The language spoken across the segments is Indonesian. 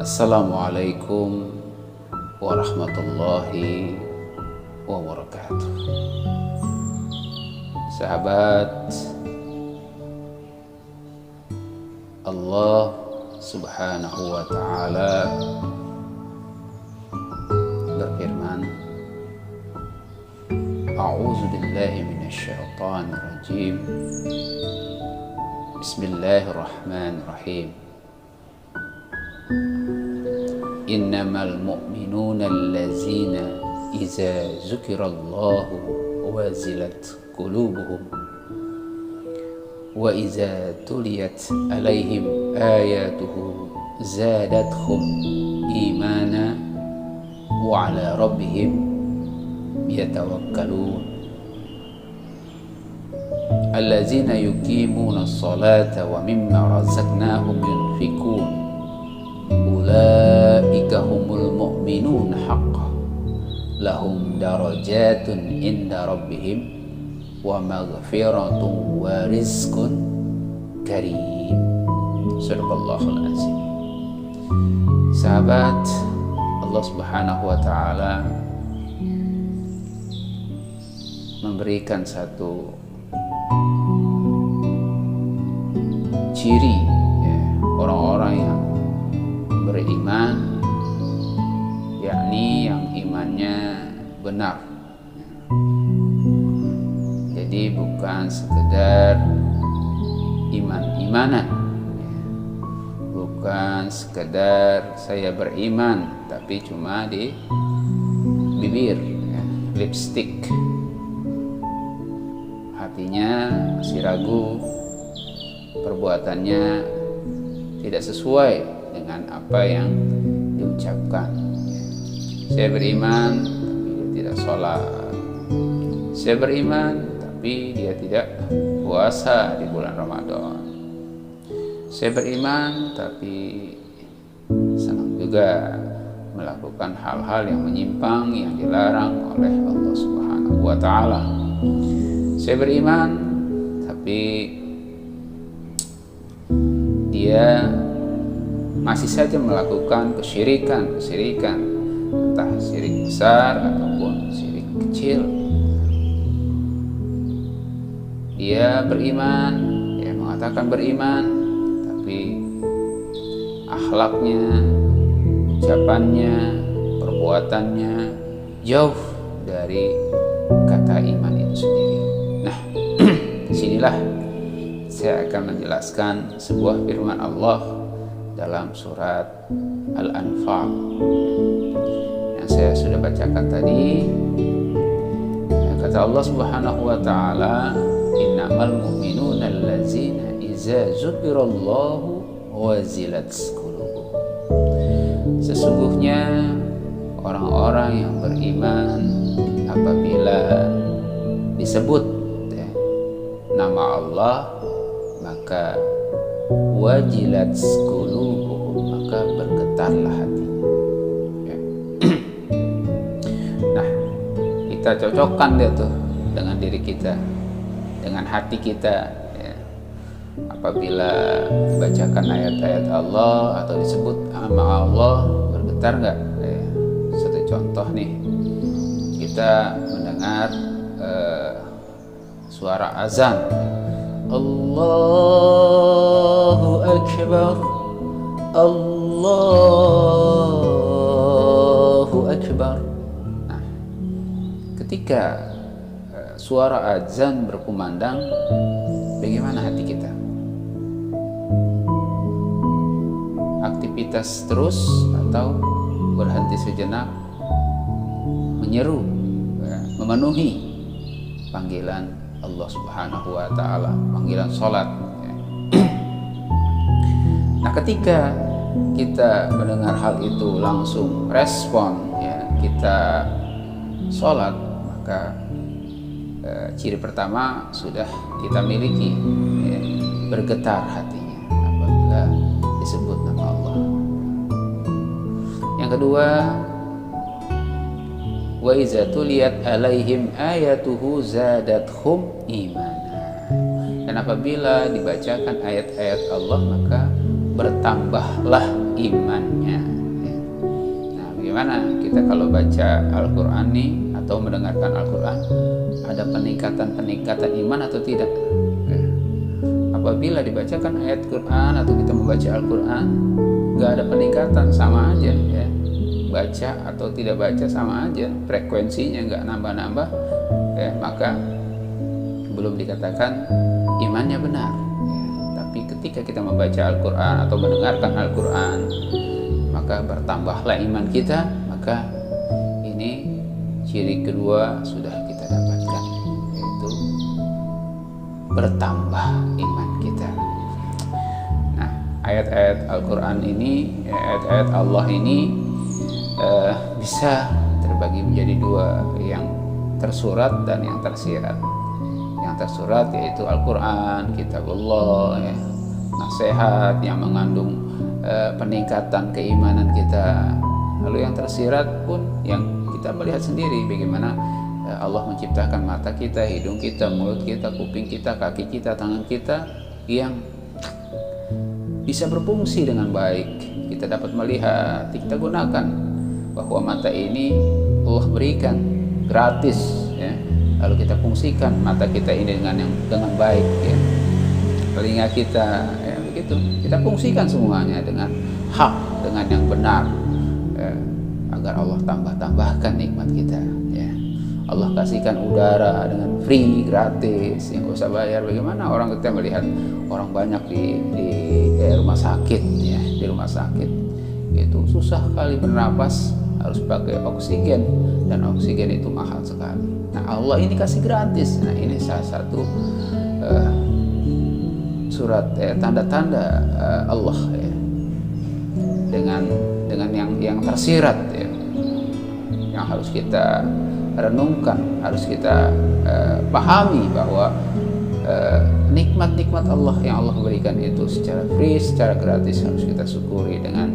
Assalamualaikum warahmatullahi wabarakatuh. Sahabat, Allah subhanahu wa ta'ala berfirman, A'udzu billahi minasyaitonir rajim. Bismillahirrahmanirrahim. Innamal mu'minuna allazina iza dzukirallahu wazilat qulubuhum wa iza tuliyat alaihim ayatuhu zadatuhum imana wa ala rabbihim yatawakkalun allazina yuqimuna as-salata wa mimma razaqnahum yunfikun ulaika humul mu'minun haqqan lahum darajatun inda rabbihim wa maghfiratun wa rizqun karim. Sadaqallahul azim. Sahabat, Allah subhanahu wa ta'ala memberikan satu ciri orang-orang yang beriman, yakni yang imannya benar. Jadi bukan sekedar iman-imanan, bukan sekedar saya beriman tapi cuma di bibir, lipstick, hatinya masih ragu, perbuatannya tidak sesuai dengan apa yang diucapkan. Saya beriman tapi dia tidak sholat, saya beriman tapi dia tidak puasa di bulan Ramadan, saya beriman tapi senang juga melakukan hal-hal yang menyimpang yang dilarang oleh Allah subhanahu wa ta'ala. Saya beriman tapi dia masih saja melakukan kesyirikan, entah syirik besar ataupun syirik kecil. Dia beriman, dia mengatakan beriman, tapi akhlaknya, ucapannya, perbuatannya jauh dari kata iman itu sendiri. Nah, disinilah saya akan menjelaskan sebuah firman Allah dalam surat Al-Anfal yang saya sudah bacakan tadi. Kata Allah subhanahu wa ta'ala, innamal mu'minuna allazina iza dzukirallahu wazilat qulubuhum. Sesungguhnya orang-orang yang beriman apabila disebut nama Allah maka wajilat qulubuhum, maka bergetarlah hatinya. Nah, kita cocokkan dia tuh dengan diri kita, dengan hati kita ya. Apabila dibacakan ayat-ayat Allah atau disebut nama Allah, bergetar nggak? Satu contoh nih, kita mendengar suara azan, Allahu Akbar, Allahu Akbar. Nah, ketika suara azan berkumandang, bagaimana hati kita? Aktivitas terus atau berhenti sejenak, menyeru, memenuhi panggilan Allah subhanahu wa ta'ala, panggilan sholat. Nah, ketika kita mendengar hal itu langsung respon, kita sholat, maka ciri pertama sudah kita miliki, bergetar hatinya apabila disebut nama Allah. Yang kedua, wa iza tuliyat alaihim ayatuhu zadatuhum imana. Dan apabila dibacakan ayat-ayat Allah maka bertambahlah imannya. bagaimana kita kalau baca Al-Quran nih atau mendengarkan Al-Quran, ada peningkatan iman atau tidak? Apabila dibacakan ayat Quran atau kita membaca Al-Quran nggak ada peningkatan, sama aja ya. Baca atau tidak baca sama aja, frekuensinya nggak nambah-nambah ya, maka belum dikatakan imannya benar ya. Tapi ketika kita membaca Al-Quran atau mendengarkan Al-Quran, maka bertambahlah iman kita. Maka ini ciri kedua sudah kita dapatkan, yaitu bertambah iman kita. Nah, ayat-ayat Al-Quran ini, ayat-ayat Allah ini bisa terbagi menjadi dua, yang tersurat dan yang tersirat. Yang tersurat yaitu Al-Quran, Kitabullah ya, nasihat yang mengandung peningkatan keimanan kita. Lalu yang tersirat pun yang kita melihat sendiri bagaimana Allah menciptakan mata kita, hidung kita, mulut kita, kuping kita, kaki kita, tangan kita yang bisa berfungsi dengan baik. Kita dapat melihat, kita gunakan, bahwa mata ini Allah berikan gratis ya. Lalu kita fungsikan mata kita ini dengan baik ya. Telinga kita ya, begitu kita fungsikan semuanya dengan hak, dengan yang benar ya, agar Allah tambahkan nikmat kita ya. Allah kasihkan udara dengan free, gratis, yang gak usah bayar. Bagaimana orang kita melihat orang banyak di rumah sakit ya, di rumah sakit itu susah kali bernapas, harus pakai oksigen, dan oksigen itu mahal sekali. Nah, Allah ini kasih gratis. Nah, ini salah satu surat tanda-tanda Allah ya, dengan yang tersirat ya, yang harus kita renungkan, harus kita pahami bahwa nikmat-nikmat Allah yang Allah berikan itu secara free, secara gratis, harus kita syukuri dengan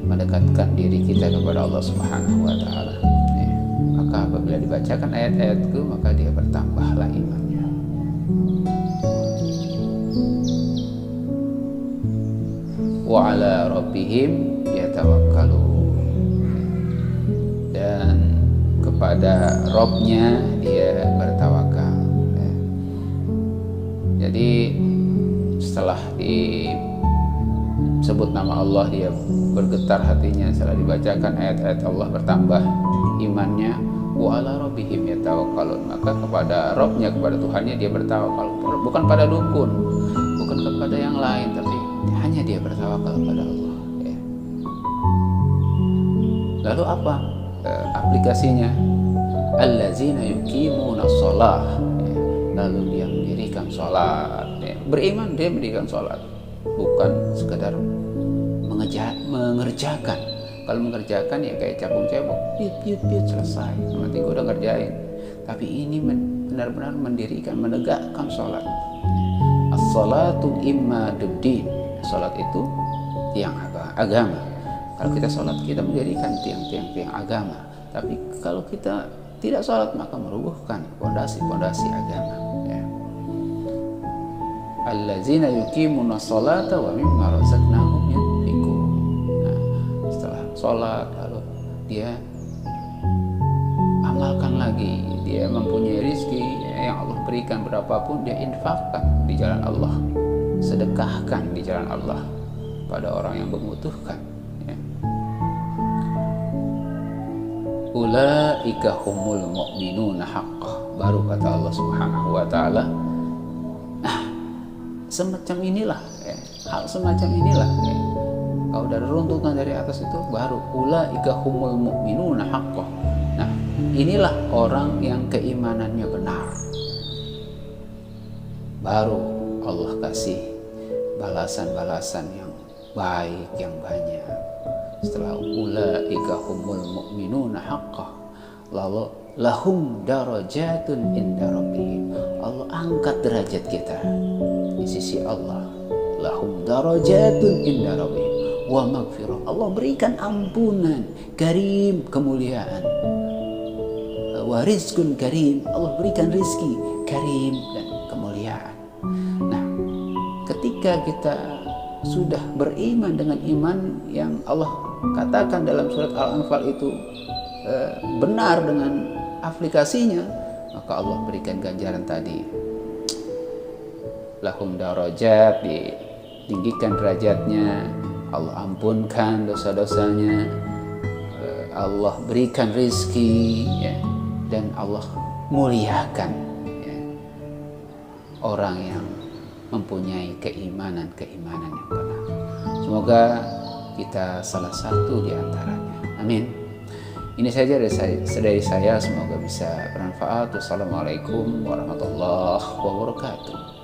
mendekatkan diri kita kepada Allah Subhanahu wa Ta'ala ya. Maka apabila dibacakan ayat-ayatku, maka dia bertambahlah imannya. Wa ala rabbihim yatawakkalun, dan kepada Robnya dia bertawakal ya. Jadi setelah disebut nama Allah, dia bergetar hatinya. Setelah dibacakan ayat-ayat Allah, bertambah imannya. Wa ala rabbihim yatawakkalun, maka kepada Robnya, kepada Tuhannya dia bertawakal. Bukan pada dukun, bukan kepada yang lain, tapi hanya dia bertawakal kepada Allah ya. Lalu apa aplikasinya? Allazina yuqimuna shalah ya. Lalu dia mendirikan sholat ya. Beriman dia mendirikan sholat, bukan sekedar mengerjakan. Kalau mengerjakan ya kayak cabung-cabung, piut selesai, yang penting gue udah ngerjain. Tapi ini benar-benar mendirikan, menegakkan sholat. As-sholatu immaduddin, sholat itu tiang agama. Kalau kita sholat, kita mendirikan tiang-tiang agama. Tapi kalau kita tidak sholat, maka merubuhkan pondasi-pondasi agama ya. Allazina yuqimuna sholata wa mimma razaqnahum yunfiqun. Nah, setelah sholat lalu dia amalkan lagi, dia mempunyai rezeki yang Allah berikan, berapapun dia infakkan di jalan Allah, sedekahkan di jalan Allah pada orang yang membutuhkan ya. Ulaika humul mu'minuna haqqah, baru kata Allah Subhanahu wa Ta'ala. Nah, semacam inilah ya, hal semacam inilah ya. Kalau ada runtutan dari atas itu, baru ulaika humul mu'minuna haqqah. Nah, inilah orang yang keimanannya benar, baru Allah kasih balasan-balasan yang baik, yang banyak. Setelah ulaika humul mu'minuna haqqah, lalu lahum darajatun inda rabbihim, Allah angkat derajat kita di sisi Allah. Lahum darajatun inda rabbihim wa maghfirah, Allah berikan ampunan, karim, kemuliaan. Wa rizqun karim, Allah berikan rizki karim dan kemuliaan. Nah, ketika kita sudah beriman dengan iman yang Allah katakan dalam surat Al-Anfal itu benar dengan aplikasinya, maka Allah berikan ganjaran tadi. Lahum darajat, ditinggikan derajatnya, Allah ampunkan dosa-dosanya, Allah berikan rizki, ya, dan Allah muliakan, ya, orang yang mempunyai keimanan yang benar. Semoga kita salah satu di antaranya. Amin. Ini saja dari saya, semoga bisa bermanfaat. Wassalamualaikum warahmatullahi wabarakatuh.